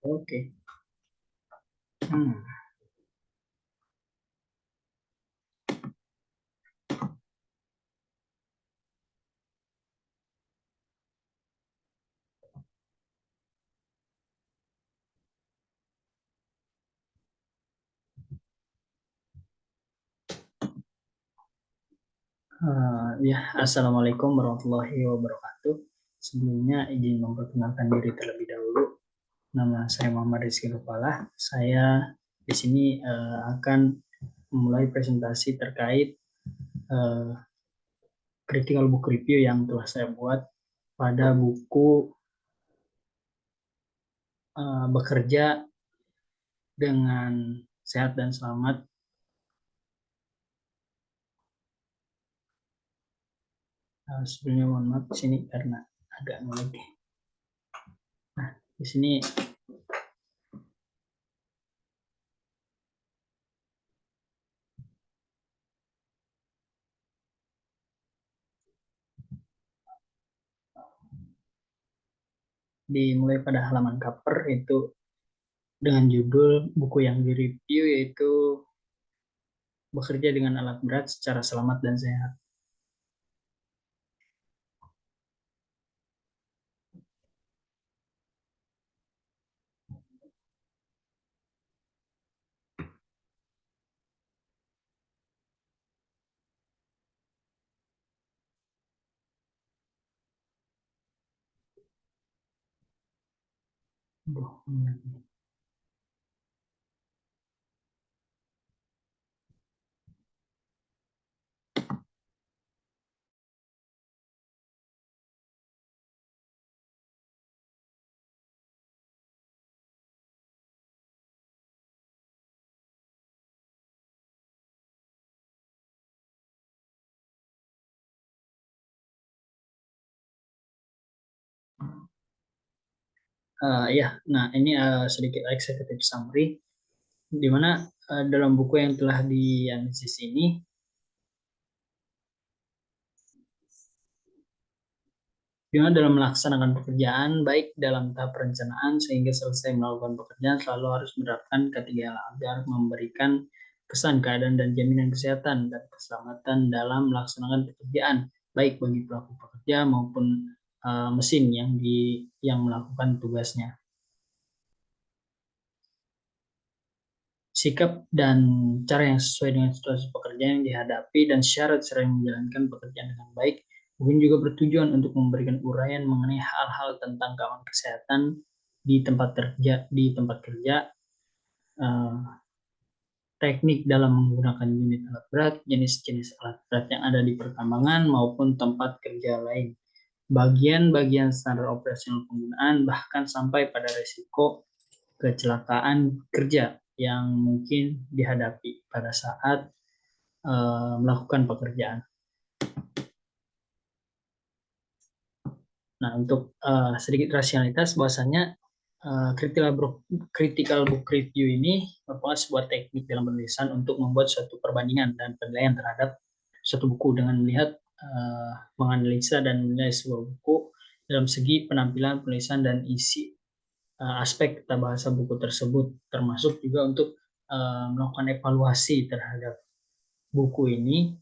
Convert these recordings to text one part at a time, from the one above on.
Oke. Hmm. Ya, Assalamualaikum warahmatullahi wabarakatuh. Sebelumnya izin memperkenalkan diri terlebih dahulu. Nama saya Muhammad Rizky Rupalah. Saya di sini akan memulai presentasi terkait uh, critical book review yang telah saya buat pada buku Bekerja dengan Sehat dan Selamat. Sebelumnya mohon maaf di sini karena agak ngelag. Nah, di sini dimulai pada halaman cover itu dengan judul buku yang direview yaitu Bekerja dengan Alat Berat Secara Selamat dan Sehat. Ya, nah ini sedikit executive summary, di mana dalam buku yang telah dianalisis ini, di mana dalam melaksanakan pekerjaan, baik dalam tahap perencanaan sehingga selesai melakukan pekerjaan, selalu harus menerapkan ketiga hal agar memberikan kesan keadaan dan jaminan kesehatan dan keselamatan dalam melaksanakan pekerjaan, baik bagi pelaku pekerja maupun mesin yang melakukan tugasnya. Sikap dan cara yang sesuai dengan situasi pekerjaan yang dihadapi dan syarat sering menjalankan pekerjaan dengan baik. Mungkin juga bertujuan untuk memberikan uraian mengenai hal-hal tentang keamanan kesehatan di tempat kerja, eh, teknik dalam menggunakan unit alat berat, jenis-jenis alat berat yang ada di pertambangan maupun tempat kerja lain, bagian-bagian standar operasional penggunaan, bahkan sampai pada risiko kecelakaan kerja yang mungkin dihadapi pada saat melakukan pekerjaan. Nah, untuk sedikit rasionalitas, bahwasanya critical book review ini merupakan sebuah teknik dalam penulisan untuk membuat suatu perbandingan dan penilaian terhadap suatu buku dengan melihat, menganalisa dan menilai sebuah buku dalam segi penampilan, penulisan, dan isi aspek tata bahasa buku tersebut, termasuk juga untuk melakukan evaluasi terhadap buku ini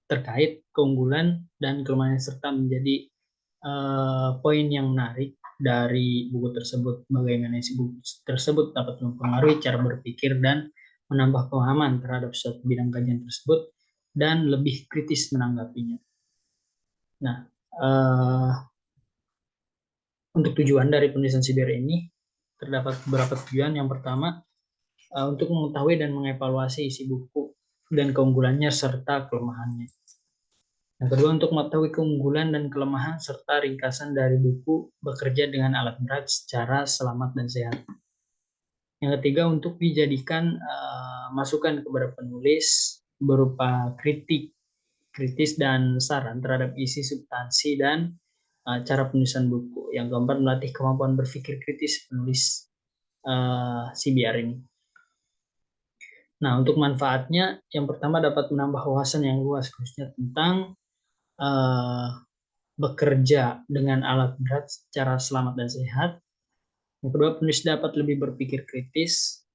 terkait keunggulan dan kelemahan serta menjadi poin yang menarik dari buku tersebut, bagaimana isi buku tersebut dapat mempengaruhi cara berpikir dan menambah pemahaman terhadap suatu bidang kajian tersebut dan lebih kritis menanggapinya. Nah, uh, untuk tujuan dari penulisan Sibir ini terdapat beberapa tujuan. Yang pertama, untuk mengetahui dan mengevaluasi isi buku dan keunggulannya serta kelemahannya. Yang kedua, untuk mengetahui keunggulan dan kelemahan serta ringkasan dari buku Bekerja dengan Alat Berat Secara Selamat dan Sehat. Yang ketiga, untuk dijadikan masukan kepada penulis berupa kritis dan saran terhadap isi substansi dan cara penulisan buku. Yang keempat, melatih kemampuan berpikir kritis penulis CBR ini. Nah, untuk manfaatnya, yang pertama dapat menambah wawasan yang luas khususnya tentang bekerja dengan alat berat secara selamat dan sehat. Yang kedua, penulis dapat lebih berpikir kritis,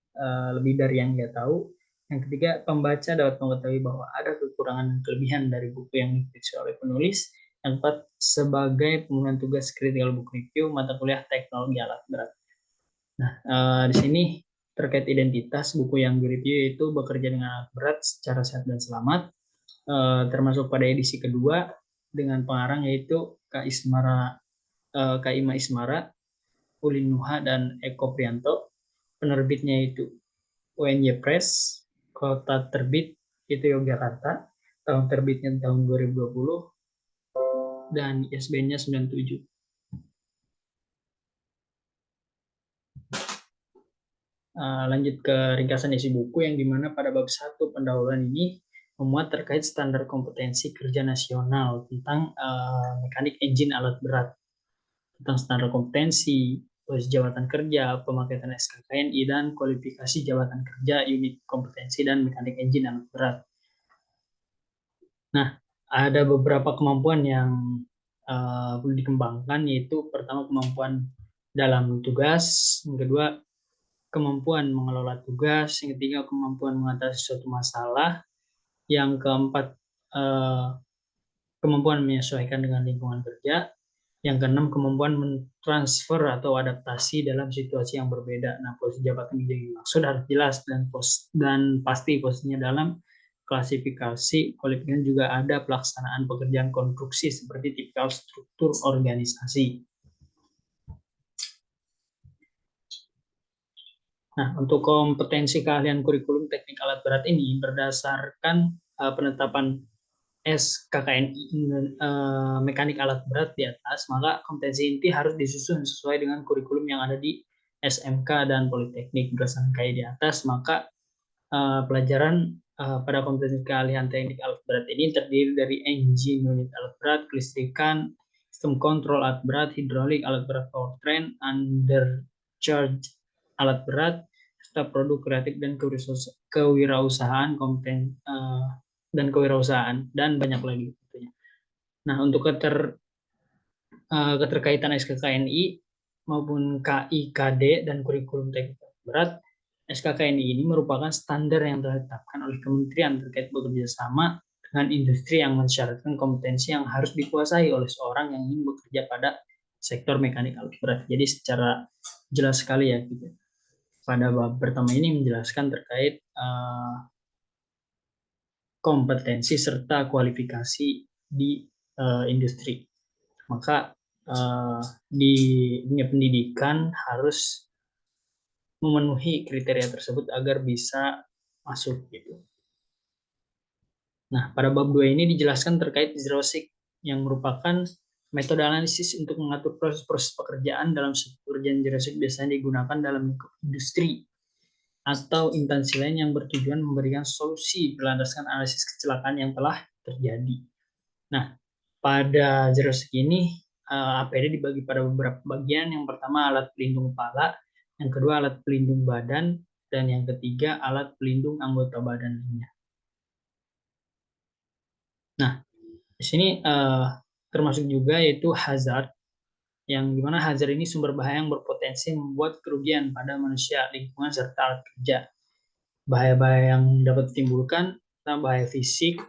lebih dari yang dia tahu. Yang ketiga, pembaca dapat mengetahui bahwa ada kekurangan dan kelebihan dari buku yang dikritisi oleh penulis. Yang keempat, sebagai pemenuhan tugas critical book review mata kuliah teknologi alat berat. Nah, di sini terkait identitas buku yang direview itu bekerja dengan alat berat secara sehat dan selamat, termasuk pada edisi kedua dengan pengarang yaitu Kak Ima Ismara, Ulin Nuha, dan Eko Prianto. Penerbitnya itu UNY Press, kota terbit itu Yogyakarta, tahun terbitnya tahun 2020, dan ISBN-nya 97. Lanjut ke ringkasan isi buku yang dimana pada bab 1 pendahuluan ini memuat terkait standar kompetensi kerja nasional tentang mekanik engine alat berat, tentang standar kompetensi, posisi jabatan kerja, pemakaian SKKNI, dan kualifikasi jabatan kerja, unit kompetensi, dan mekanik engine alat berat. Nah, ada beberapa kemampuan yang perlu dikembangkan, yaitu pertama kemampuan dalam tugas, yang kedua kemampuan mengelola tugas, yang ketiga kemampuan mengatasi suatu masalah, yang keempat eh, kemampuan menyesuaikan dengan lingkungan kerja, yang keenam kemampuan mentransfer atau adaptasi dalam situasi yang berbeda. Nah, posisi jabatan yang dimaksud harus jelas dan pasti posisinya dalam klasifikasi. Kualifikasi juga ada pelaksanaan pekerjaan konstruksi seperti tipikal struktur organisasi. Nah, untuk kompetensi keahlian kurikulum teknik alat berat ini berdasarkan penetapan SKKNI mekanik alat berat di atas, maka kompetensi inti harus disusun sesuai dengan kurikulum yang ada di SMK dan Politeknik. Berdasarkan kayak di atas, maka pelajaran pada kompetensi keahlian teknik alat berat ini terdiri dari engine unit alat berat, kelistrikan, sistem kontrol alat berat, hidrolik alat berat powertrain, undercharge alat berat, serta produk kreatif dan kewirausahaan dan kewirausahaan dan banyak lagi tentunya. Nah, untuk keterkaitan SKKNI maupun KIKD dan kurikulum teknik berat, SKKNI ini merupakan standar yang telah ditetapkan oleh kementerian terkait bekerja sama dengan industri yang mensyaratkan kompetensi yang harus dikuasai oleh seorang yang ingin bekerja pada sektor mekanik alat berat. Jadi secara jelas sekali ya, gitu. Pada bab pertama ini menjelaskan terkait kompetensi serta kualifikasi di industri. Maka di dunia pendidikan harus memenuhi kriteria tersebut agar bisa masuk gitu. Nah, pada bab 2 ini dijelaskan terkait Zero-Shifts yang merupakan metode analisis untuk mengatur proses-proses pekerjaan dalam sebuah pekerjaan. Zero-Shift biasanya digunakan dalam lingkup industri atau instansi lain yang bertujuan memberikan solusi berdasarkan analisis kecelakaan yang telah terjadi. Nah, pada Zero-Shift ini APD dibagi pada beberapa bagian. Yang pertama alat pelindung kepala, yang kedua alat pelindung badan, dan yang ketiga alat pelindung anggota badan lainnya. Nah, di sini termasuk juga yaitu hazard, yang dimana hazard ini sumber bahaya yang berpotensi membuat kerugian pada manusia, lingkungan, serta alat kerja. Bahaya-bahaya yang dapat ditimbulkan, bahaya fisik,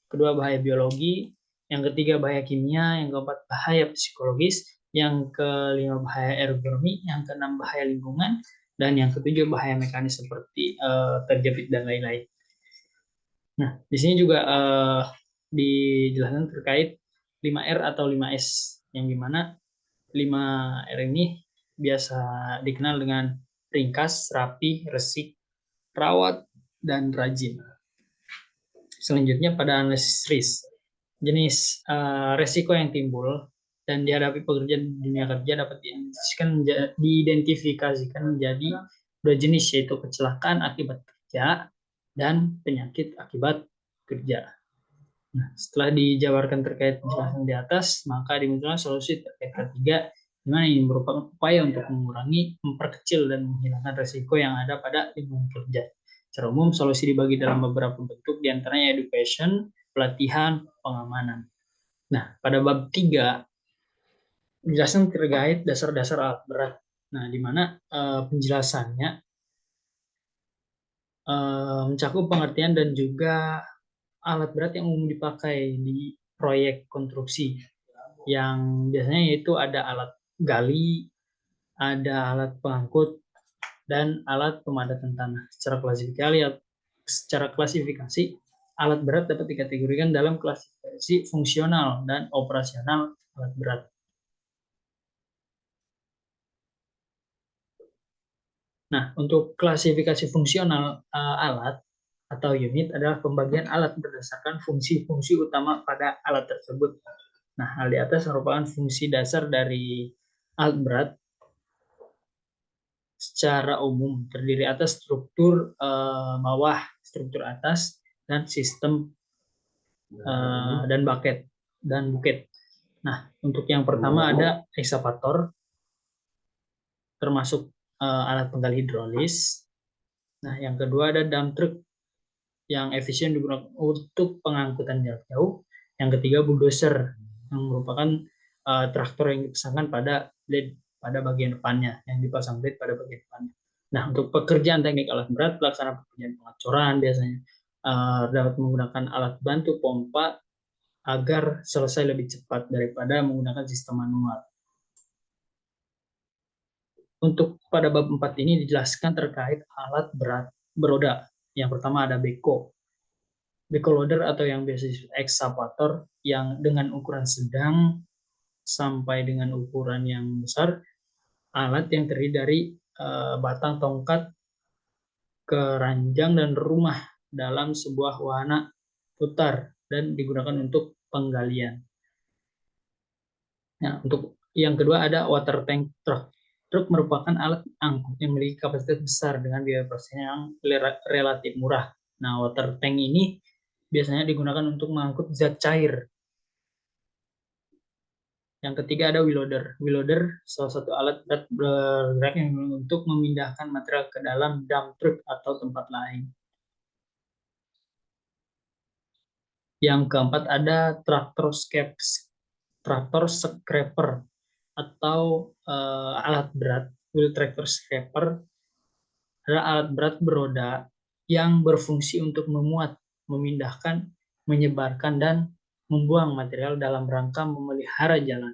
kedua bahaya biologi, yang ketiga bahaya kimia, yang keempat bahaya psikologis, yang kelima bahaya ergonomi, yang keenam bahaya lingkungan, dan yang ketujuh bahaya mekanis seperti terjepit dan lain-lain. Nah, di sini juga dijelaskan terkait 5R atau 5S, yang dimana 5R ini biasa dikenal dengan ringkas, rapi, resik, rawat, dan rajin. Selanjutnya pada analisis risk. Jenis resiko yang timbul dan dihadapi pekerja di dunia kerja dapat diidentifikasikan menjadi dua jenis, yaitu kecelakaan akibat kerja dan penyakit akibat kerja. Nah, setelah dijabarkan terkait penjelasan di atas, maka dimunculkan solusi terkait ketiga, di mana ini merupakan upaya untuk mengurangi, memperkecil, dan menghilangkan resiko yang ada pada lingkungan kerja. Secara umum, solusi dibagi dalam beberapa bentuk, diantaranya education, pelatihan, pengamanan. Nah, pada bab 3, menjelaskan terkait dasar-dasar alat berat. Nah, di mana penjelasannya mencakup pengertian dan juga alat berat yang umum dipakai di proyek konstruksi, yang biasanya yaitu ada alat gali, ada alat pengangkut, dan alat pemadatan tanah. Secara klasifikasi, alat berat dapat dikategorikan dalam klasifikasi fungsional dan operasional alat berat. Nah, untuk klasifikasi fungsional alat atau unit adalah pembagian alat berdasarkan fungsi-fungsi utama pada alat tersebut. Nah, hal di atas merupakan fungsi dasar dari alat berat secara umum, terdiri atas struktur bawah, struktur atas, dan sistem dan buket. Nah, untuk yang pertama ada ekskavator, termasuk alat penggali hidrolis. Nah, yang kedua ada dump truck yang efisien digunakan untuk pengangkutan jarak jauh. Yang ketiga bulldozer yang merupakan traktor yang dipasangkan pada blade pada bagian depannya, yang dipasang blade pada bagian depannya. Nah, untuk pekerjaan teknik alat berat, pelaksanaan pekerjaan pengecoran biasanya dapat menggunakan alat bantu pompa agar selesai lebih cepat daripada menggunakan sistem manual. Untuk pada bab 4 ini dijelaskan terkait alat berat beroda. Yang pertama ada beko. Beko loader atau yang biasa disebut ekskavator yang dengan ukuran sedang sampai dengan ukuran yang besar, alat yang terdiri dari batang tongkat, keranjang, dan rumah dalam sebuah wahana putar dan digunakan untuk penggalian. Nah, untuk yang kedua ada water tank truck. Truk merupakan alat angkut yang memiliki kapasitas besar dengan biaya operasinya yang relatif murah. Nah, water tank ini biasanya digunakan untuk mengangkut zat cair. Yang ketiga ada wheel loader. Wheel loader salah satu alat berat bergerak yang untuk memindahkan material ke dalam dump truck atau tempat lain. Yang keempat ada traktor scraper atau alat berat. Wheel tractor scraper adalah alat berat beroda yang berfungsi untuk memuat, memindahkan, menyebarkan, dan membuang material dalam rangka memelihara jalan.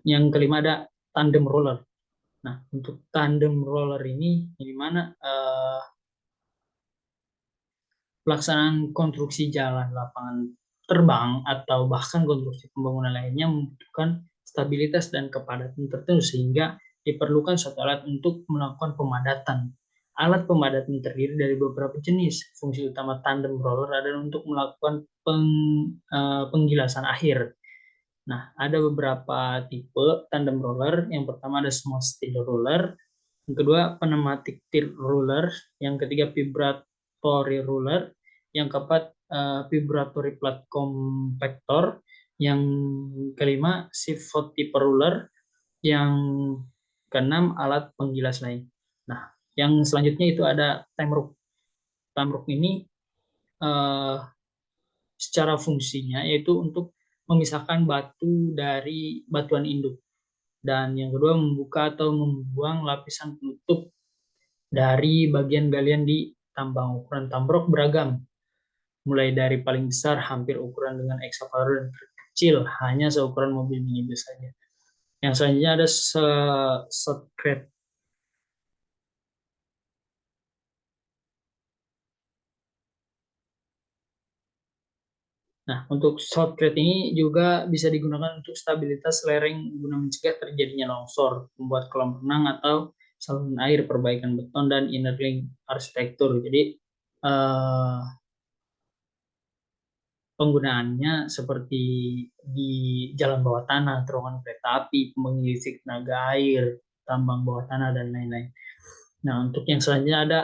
Yang kelima ada tandem roller. Nah, untuk tandem roller ini, di mana pelaksanaan konstruksi jalan, lapangan terbang, atau bahkan konstruksi pembangunan lainnya membutuhkan stabilitas dan kepadatan tertentu sehingga diperlukan suatu alat untuk melakukan pemadatan. Alat pemadatan terdiri dari beberapa jenis. Fungsi utama tandem roller adalah untuk melakukan penggilasan akhir. Nah, ada beberapa tipe tandem roller. Yang pertama ada small steel roller, yang kedua pneumatic tilt roller, yang ketiga vibratory roller, yang keempat vibratory plate compactor, yang kelima pivot type roller, yang keenam alat penggilas lain. Nah, yang selanjutnya itu ada time rock. Time rock ini uh, secara fungsinya yaitu untuk memisahkan batu dari batuan induk, dan yang kedua membuka atau membuang lapisan penutup dari bagian galian di tambang. Ukuran tambrok beragam, mulai dari paling besar hampir ukuran dengan ekskavator dan terkecil hanya seukuran mobil minibus saja. Yang selanjutnya ada shotcrete. Nah, untuk shotcrete ini juga bisa digunakan untuk stabilitas lereng guna mencegah terjadinya longsor, membuat kolam renang atau saluran air, perbaikan beton, dan inner link arsitektur. Jadi, eh, penggunaannya seperti di jalan bawah tanah, terowongan kereta api, pembangkit listrik tenaga air, tambang bawah tanah, dan lain-lain. Nah, untuk yang selanjutnya ada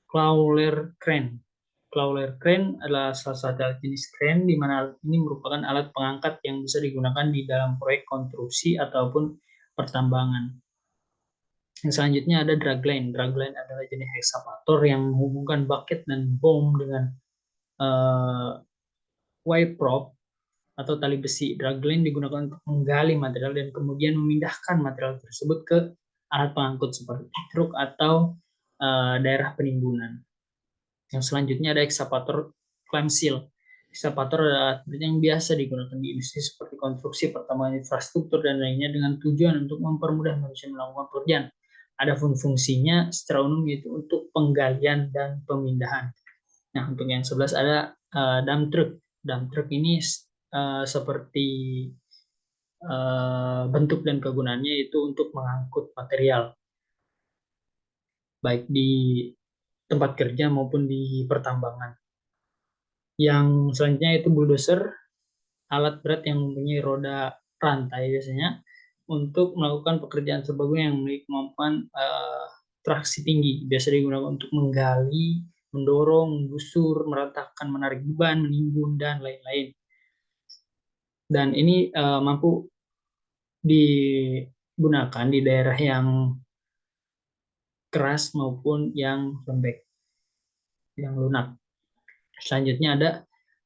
crawler crane. Crawler crane adalah salah satu jenis crane di mana ini merupakan alat pengangkat yang bisa digunakan di dalam proyek konstruksi ataupun pertambangan. Yang selanjutnya ada dragline. Dragline adalah jenis ekskavator yang menghubungkan bucket dan bom dengan uh, wire prop atau tali besi. Dragline digunakan untuk menggali material dan kemudian memindahkan material tersebut ke alat pengangkut seperti truk atau daerah penimbunan. Yang selanjutnya ada ekskavator clamp seal. Ekskavator adalah alat yang biasa digunakan di industri seperti konstruksi, pertambangan infrastruktur, dan lainnya dengan tujuan untuk mempermudah manusia melakukan pekerjaan. Ada fungsinya secara umum yaitu untuk penggalian dan pemindahan. Nah, untuk yang 11 ada dump truck. Dump truck ini seperti bentuk dan kegunaannya itu untuk mengangkut material, baik di tempat kerja maupun di pertambangan. Yang selanjutnya itu bulldozer, alat berat yang mempunyai roda rantai biasanya untuk melakukan pekerjaan serbaguna yang memiliki kemampuan traksi tinggi. Biasa digunakan untuk menggali, mendorong, menggusur, meratakan, menarik beban, menimbun, dan lain-lain. Dan ini mampu digunakan di daerah yang keras maupun yang lembek, yang lunak. Selanjutnya ada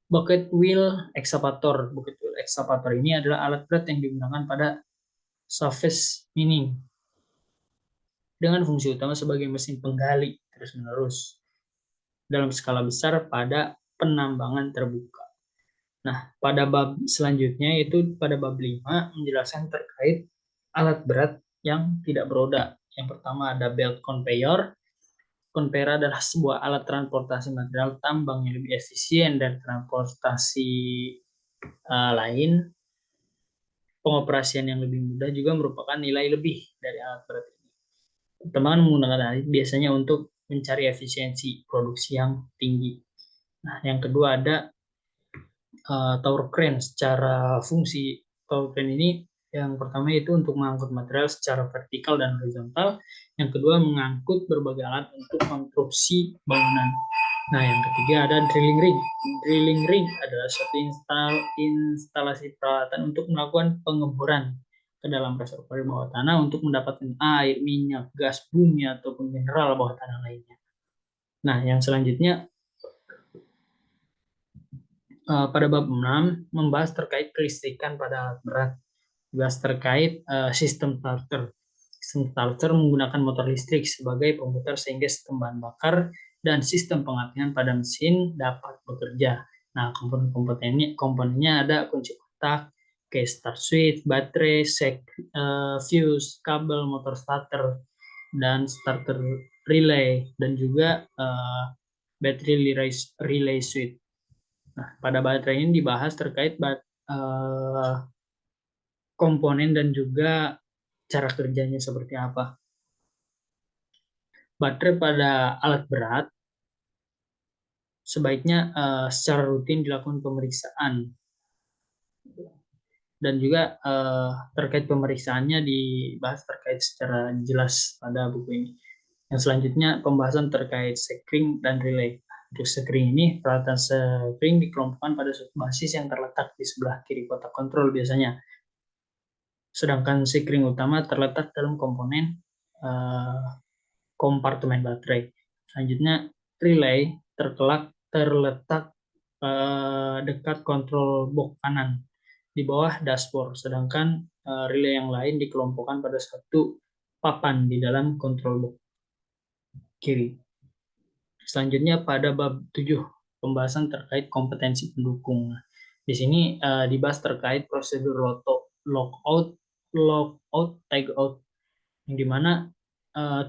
bucket wheel excavator. Bucket wheel excavator ini adalah alat berat yang digunakan pada surface mining dengan fungsi utama sebagai mesin penggali terus-menerus dalam skala besar pada penambangan terbuka. Nah, pada bab selanjutnya itu pada bab 5 menjelaskan terkait alat berat yang tidak beroda. Yang pertama ada belt conveyor. Conveyor adalah sebuah alat transportasi material tambang yang lebih efisien dari transportasi lain. Pengoperasian yang lebih mudah juga merupakan nilai lebih dari alat berat ini. Teman menggunakan alat ini biasanya untuk mencari efisiensi produksi yang tinggi. Nah, yang kedua ada tower crane. Secara fungsi tower crane ini yang pertama itu untuk mengangkut material secara vertikal dan horizontal. Yang kedua mengangkut berbagai alat untuk konstruksi bangunan. Nah, yang ketiga ada drilling rig. Drilling rig adalah suatu instalasi peralatan untuk melakukan pengeboran ke dalam reservoir bawah tanah untuk mendapatkan air, minyak, gas bumi, ataupun mineral bawah tanah lainnya. Nah, yang selanjutnya pada bab 6 membahas terkait kelistrikan pada alat berat. Membahas terkait sistem starter. Sistem starter menggunakan motor listrik sebagai pemutar sehingga sistem bahan bakar dan sistem pengalihan pada mesin dapat bekerja. Nah, komponennya ada kunci kotak, case start switch, baterai, fuse, kabel, motor starter, dan starter relay, dan juga battery relay switch. Nah, pada baterai ini dibahas terkait komponen dan juga cara kerjanya seperti apa. Baterai pada alat berat sebaiknya secara rutin dilakukan pemeriksaan, dan juga terkait pemeriksaannya dibahas terkait secara jelas pada buku ini. Yang selanjutnya pembahasan terkait sekring dan relay. Untuk sekring ini, peralatan sekring dikelompokkan pada suatu basis yang terletak di sebelah kiri kotak kontrol biasanya. Sedangkan sekring utama terletak dalam komponen kompartemen baterai. Selanjutnya, relay terletak dekat kontrol box kanan di bawah dashboard, sedangkan relay yang lain dikelompokkan pada satu papan di dalam kontrol box kiri. Selanjutnya pada bab 7 pembahasan terkait kompetensi pendukung. Di sini dibahas terkait prosedur lockout, tagout, yang dimana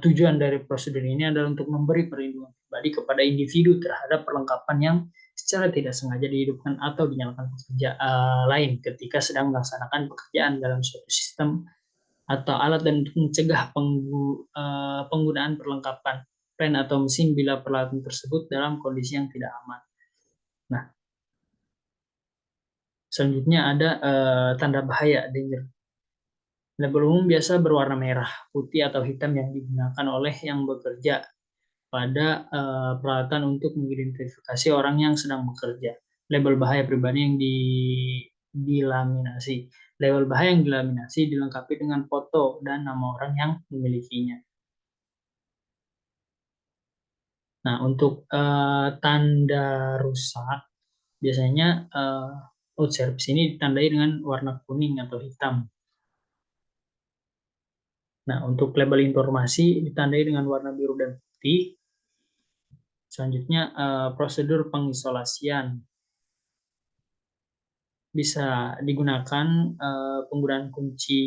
tujuan dari prosedur ini adalah untuk memberi perlindungan pribadi kepada individu terhadap perlengkapan yang secara tidak sengaja dihidupkan atau dinyalakan pekerja lain ketika sedang melaksanakan pekerjaan dalam suatu sistem atau alat, dan untuk mencegah penggunaan perlengkapan pen atau mesin bila peralatan tersebut dalam kondisi yang tidak aman. Nah, selanjutnya ada tanda bahaya danger. Label umum biasa berwarna merah, putih, atau hitam yang digunakan oleh yang bekerja pada peralatan untuk mengidentifikasi orang yang sedang bekerja. Label bahaya pribadi yang dilaminasi. Label bahaya yang dilaminasi dilengkapi dengan foto dan nama orang yang memilikinya. Nah, untuk tanda rusak biasanya Outservice ini ditandai dengan warna kuning atau hitam. Nah, untuk label informasi ditandai dengan warna biru dan putih. Selanjutnya, prosedur pengisolasian. Bisa digunakan penggunaan kunci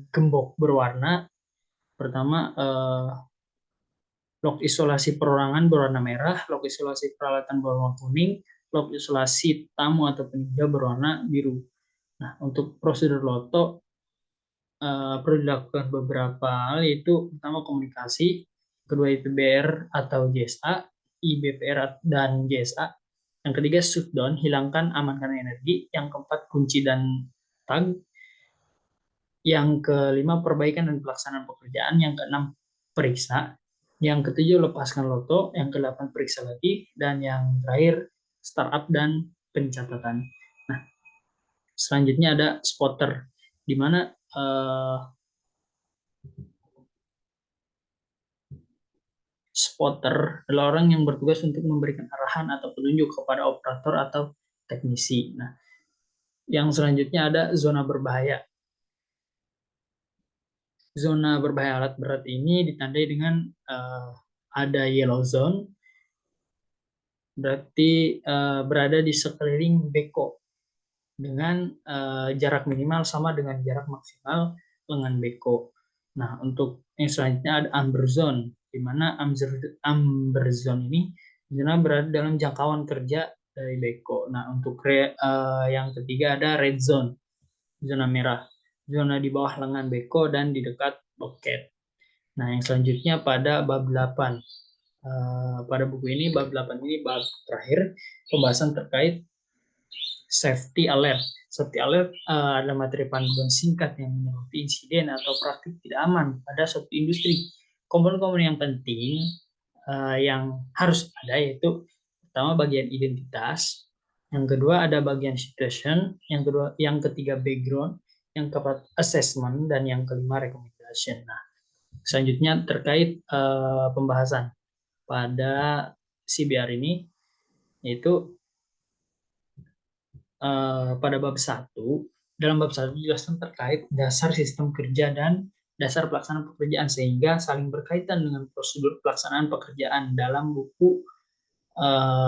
gembok berwarna. Pertama, lock isolasi perorangan berwarna merah, lock isolasi peralatan berwarna kuning, lock isolasi tamu atau peninjau berwarna biru. Nah, untuk prosedur loto perlu dilakukan beberapa hal, yaitu pertama komunikasi, kedua IPBR atau JSA, IBPR dan JSA. Yang ketiga shutdown, hilangkan, amankan energi. Yang keempat kunci dan tag. Yang kelima perbaikan dan pelaksanaan pekerjaan. Yang keenam periksa. Yang ketujuh lepaskan loto. Yang kedelapan periksa lagi. Dan yang terakhir startup dan pencatatan. Nah, selanjutnya ada spotter, di mana spotter adalah orang yang bertugas untuk memberikan arahan atau petunjuk kepada operator atau teknisi. Nah, yang selanjutnya ada zona berbahaya. Zona berbahaya alat berat ini ditandai dengan ada yellow zone, berarti berada di sekeliling beko dengan jarak minimal sama dengan jarak maksimal lengan beko. Nah, untuk yang selanjutnya ada amber zone, di mana amber zone ini zona berada dalam jangkauan kerja dari beko. Nah, untuk yang ketiga ada red zone, zona merah, zona di bawah lengan beko dan di dekat loket. Nah, yang selanjutnya pada bab 8. Pada buku ini, bab 8 ini bab terakhir, pembahasan terkait safety alert. Safety alert adalah materi panduan singkat yang menyoroti insiden atau praktik tidak aman pada suatu industri. Komponen-komponen yang penting yang harus ada yaitu pertama bagian identitas, yang kedua ada bagian situation, yang ketiga background, yang keempat assessment, dan yang kelima recommendation. Nah, selanjutnya terkait pembahasan pada CBR ini, yaitu pada bab 1. Dalam bab 1 dijelaskan terkait dasar sistem kerja dan dasar pelaksanaan pekerjaan, sehingga saling berkaitan dengan prosedur pelaksanaan pekerjaan dalam buku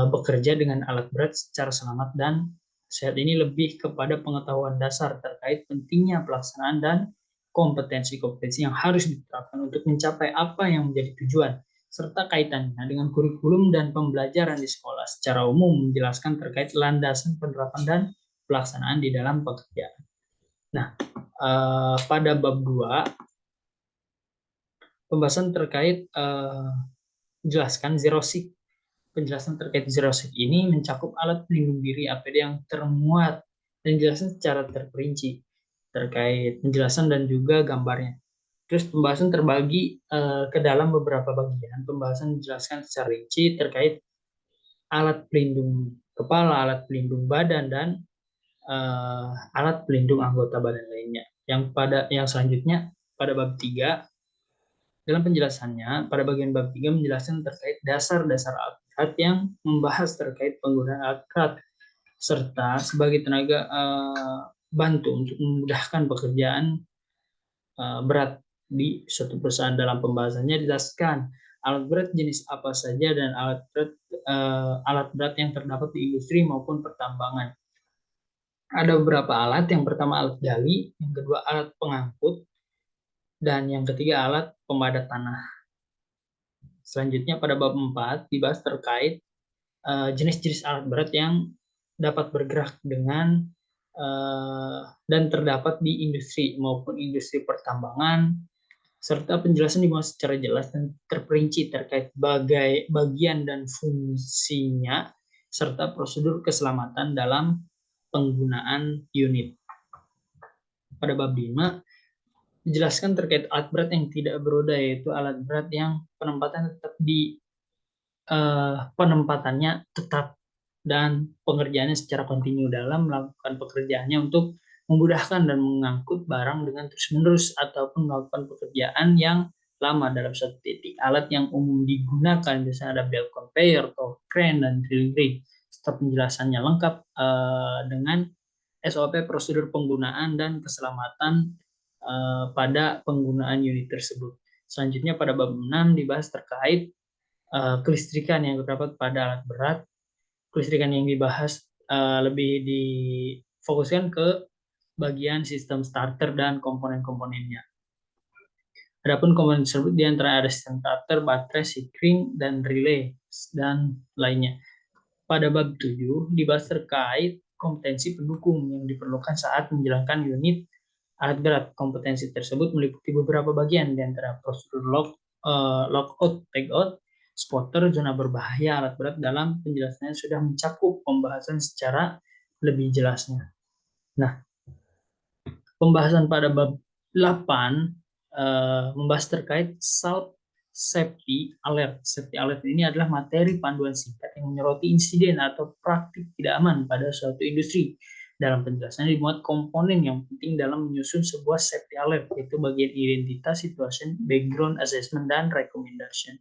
bekerja dengan alat berat secara selamat dan sehat. Ini lebih kepada pengetahuan dasar terkait pentingnya pelaksanaan dan kompetensi-kompetensi yang harus diterapkan untuk mencapai apa yang menjadi tujuan, serta kaitannya dengan kurikulum dan pembelajaran di sekolah. Secara umum menjelaskan terkait landasan penerapan dan pelaksanaan di dalam pekerjaan. Nah, pada bab 2, pembahasan terkait jelaskan zero shift. Penjelasan terkait zero shift ini mencakup alat pelindung diri APD yang termuat dan dijelaskan secara terperinci terkait penjelasan dan juga gambarnya. Terus pembahasan terbagi ke dalam beberapa bagian. Pembahasan dijelaskan secara rinci terkait alat pelindung kepala, alat pelindung badan, dan alat pelindung anggota badan lainnya. Yang selanjutnya pada bab 3, dalam penjelasannya pada bagian bab 3 menjelaskan terkait dasar-dasar alat berat yang membahas terkait penggunaan alat berat serta sebagai tenaga bantu untuk memudahkan pekerjaan berat di suatu perusahaan. Dalam pembahasannya dijelaskan alat berat jenis apa saja dan alat berat yang terdapat di industri maupun pertambangan. Ada beberapa alat. Yang pertama alat gali, yang kedua alat pengangkut, dan yang ketiga alat pemadat tanah. Selanjutnya pada bab 4 dibahas terkait jenis-jenis alat berat yang dapat bergerak dengan dan terdapat di industri maupun industri pertambangan, serta penjelasan dibahas secara jelas dan terperinci terkait bagian dan fungsinya, serta prosedur keselamatan dalam penggunaan unit. Pada bab 5 dijelaskan terkait alat berat yang tidak beroda, yaitu alat berat yang penempatannya tetap dan pengerjaannya secara kontinu dalam melakukan pekerjaannya untuk memudahkan dan mengangkut barang dengan terus-menerus ataupun melakukan pekerjaan yang lama dalam satu titik. Alat yang umum digunakan biasanya ada belt conveyor, tow crane, dan drilling rig. Serta penjelasannya lengkap dengan SOP prosedur penggunaan dan keselamatan pada penggunaan unit tersebut. Selanjutnya pada bab 6 dibahas terkait kelistrikan yang terdapat pada alat berat. Kelistrikan yang dibahas lebih difokuskan ke bagian sistem starter dan komponen-komponennya. Adapun komponen tersebut di antara ada sistem starter, baterai, sikring, dan relay, dan lainnya. Pada bab 7 dibahas terkait kompetensi pendukung yang diperlukan saat menjalankan unit alat berat. Kompetensi tersebut meliputi beberapa bagian, di antara prosedur lockout, tagout, spotter, zona berbahaya alat berat. Dalam penjelasannya sudah mencakup pembahasan secara lebih jelasnya. Nah, pembahasan pada bab 8 membahas terkait safety alert. Safety alert ini adalah materi panduan singkat yang menyoroti insiden atau praktik tidak aman pada suatu industri. Dalam penjelasannya dimuat komponen yang penting dalam menyusun sebuah safety alert, yaitu bagian identitas, situation, background assessment, dan recommendation.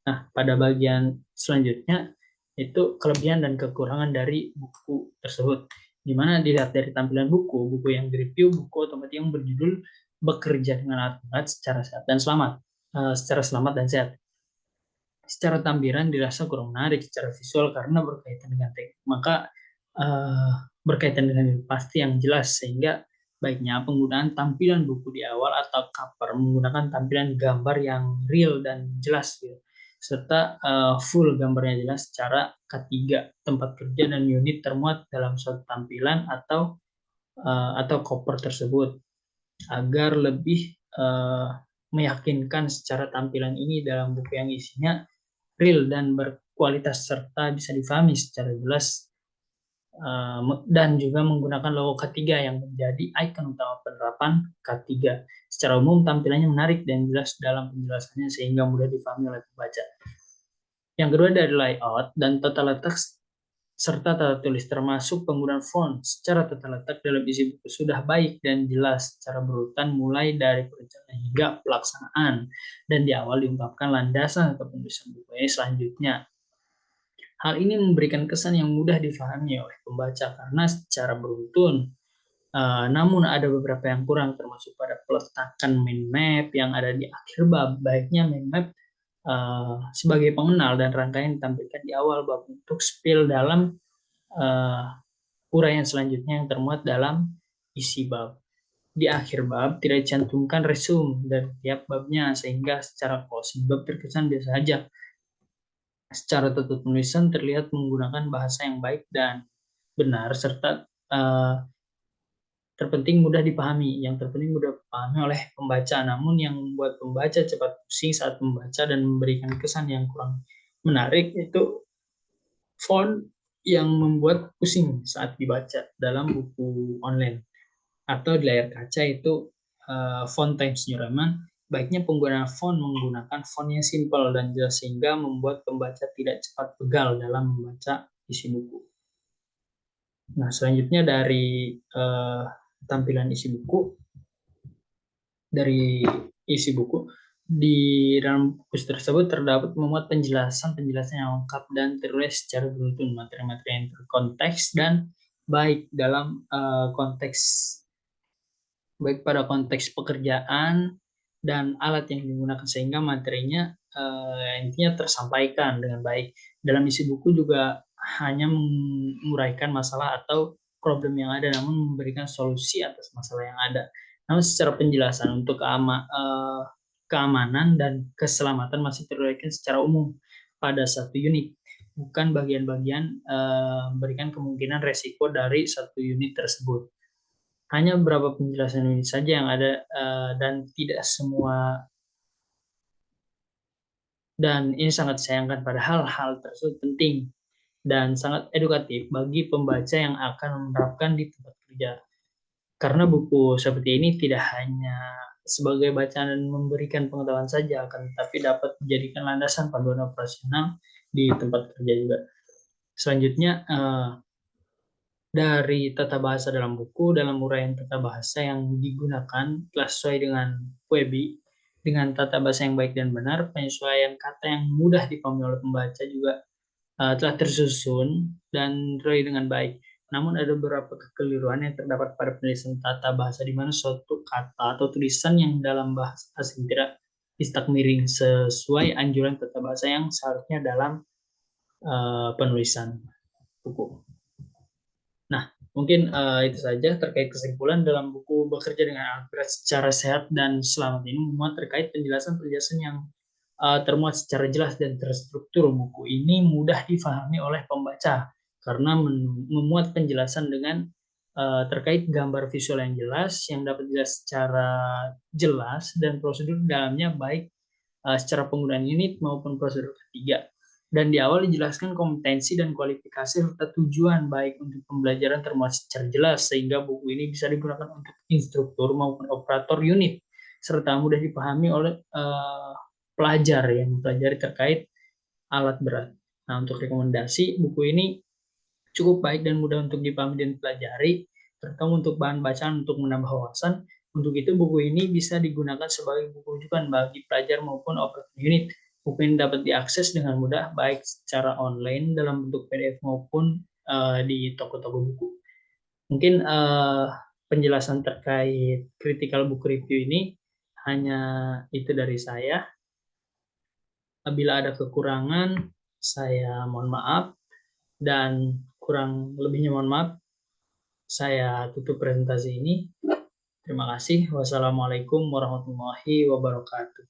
Nah, pada bagian selanjutnya itu kelebihan dan kekurangan dari buku tersebut, di mana dilihat dari tampilan buku yang direview, buku otomatis yang berjudul bekerja dengan alat berat secara sehat dan selamat, secara selamat dan sehat. Secara tampilan dirasa kurang menarik secara visual karena berkaitan dengan teknik, maka berkaitan dengan pasti yang jelas, sehingga baiknya penggunaan tampilan buku di awal atau cover menggunakan tampilan gambar yang real dan jelas, gitu, serta full gambarnya jelas secara K3 tempat kerja dan unit termuat dalam suatu tampilan atau cover tersebut, agar lebih meyakinkan secara tampilan ini dalam buku yang isinya real dan berkualitas serta bisa difahami secara jelas, dan juga menggunakan logo K3 yang menjadi ikon utama penerapan K3. Secara umum tampilannya menarik dan jelas dalam penjelasannya sehingga mudah difahami oleh pembaca. Yang kedua dari layout dan tata letak serta tata tulis, termasuk penggunaan font secara tata letak dalam isi buku sudah baik dan jelas secara berurutan mulai dari perencanaan hingga pelaksanaan, dan di awal diungkapkan landasan atau penulisan buku selanjutnya. Hal ini memberikan kesan yang mudah difahami oleh pembaca karena secara beruntun. Namun ada beberapa yang kurang, termasuk pada peletakan mind map yang ada di akhir bab. Baiknya mind map sebagai pengenal dan rangkaian ditampilkan di awal bab untuk spill dalam uraian selanjutnya yang termuat dalam isi bab. Di akhir bab tidak dicantumkan resume dari tiap babnya, sehingga secara closing bab terkesan biasa saja. Secara tata tulisan terlihat menggunakan bahasa yang baik dan benar, serta terpenting mudah dipahami. Yang terpenting mudah dipahami oleh pembaca. Namun yang membuat pembaca cepat pusing saat membaca dan memberikan kesan yang kurang menarik itu font yang membuat pusing saat dibaca dalam buku online atau di layar kaca itu font Times New Roman. Baiknya penggunaan font menggunakan font yang simple dan jelas sehingga membuat pembaca tidak cepat pegal dalam membaca isi buku. Nah, selanjutnya dari tampilan isi buku, di dalam buku tersebut terdapat memuat penjelasan yang lengkap dan tertulis secara beruntun, materi-materi yang terkonteks dan baik dalam baik pada konteks pekerjaan dan alat yang digunakan, sehingga materinya intinya tersampaikan dengan baik. Dalam isi buku juga hanya menguraikan masalah atau problem yang ada, namun memberikan solusi atas masalah yang ada. Namun secara penjelasan untuk keamanan dan keselamatan masih teruraikan secara umum pada satu unit, bukan bagian-bagian memberikan kemungkinan resiko dari satu unit tersebut. Hanya beberapa penjelasan ini saja yang ada, dan tidak semua, dan ini sangat disayangkan padahal hal tersebut penting dan sangat edukatif bagi pembaca yang akan menerapkan di tempat kerja. Karena buku seperti ini tidak hanya sebagai bacaan dan memberikan pengetahuan saja, akan tetapi dapat menjadikan landasan panduan operasional di tempat kerja juga. Selanjutnya, dari tata bahasa dalam buku, dalam uraian tata bahasa yang digunakan telah sesuai dengan WebI, dengan tata bahasa yang baik dan benar, penyesuaian kata yang mudah dipahami oleh pembaca juga telah tersusun dan terurai dengan baik. namun ada beberapa kekeliruan yang terdapat pada penulisan tata bahasa di mana suatu kata atau tulisan yang dalam bahasa asing tidak istak miring sesuai anjuran tata bahasa yang seharusnya dalam penulisan buku. Nah, mungkin itu saja terkait kesimpulan dalam buku Bekerja dengan Alfred secara sehat dan selamat ini memuat terkait penjelasan-penjelasan yang termuat secara jelas dan terstruktur. Buku ini mudah difahami oleh pembaca karena memuat penjelasan dengan terkait gambar visual yang jelas yang dapat dijelas secara jelas dan prosedur di dalamnya baik secara penggunaan unit maupun prosedur ketiga. Dan di awal dijelaskan kompetensi dan kualifikasi serta tujuan baik untuk pembelajaran termuat secara jelas sehingga buku ini bisa digunakan untuk instruktur maupun operator unit serta mudah dipahami oleh pelajar yang mempelajari terkait alat berat. Nah, untuk rekomendasi buku ini cukup baik dan mudah untuk dipahami dan dipelajari, terutama untuk bahan bacaan untuk menambah wawasan. Untuk itu, buku ini bisa digunakan sebagai buku rujukan bagi pelajar maupun operator unit. Buku ini dapat diakses dengan mudah, baik secara online dalam bentuk PDF maupun di toko-toko buku. Mungkin penjelasan terkait critical book review ini hanya itu dari saya. Apabila ada kekurangan, saya mohon maaf dan kurang lebihnya mohon maaf. Saya tutup presentasi ini. Terima kasih. Wassalamualaikum warahmatullahi wabarakatuh.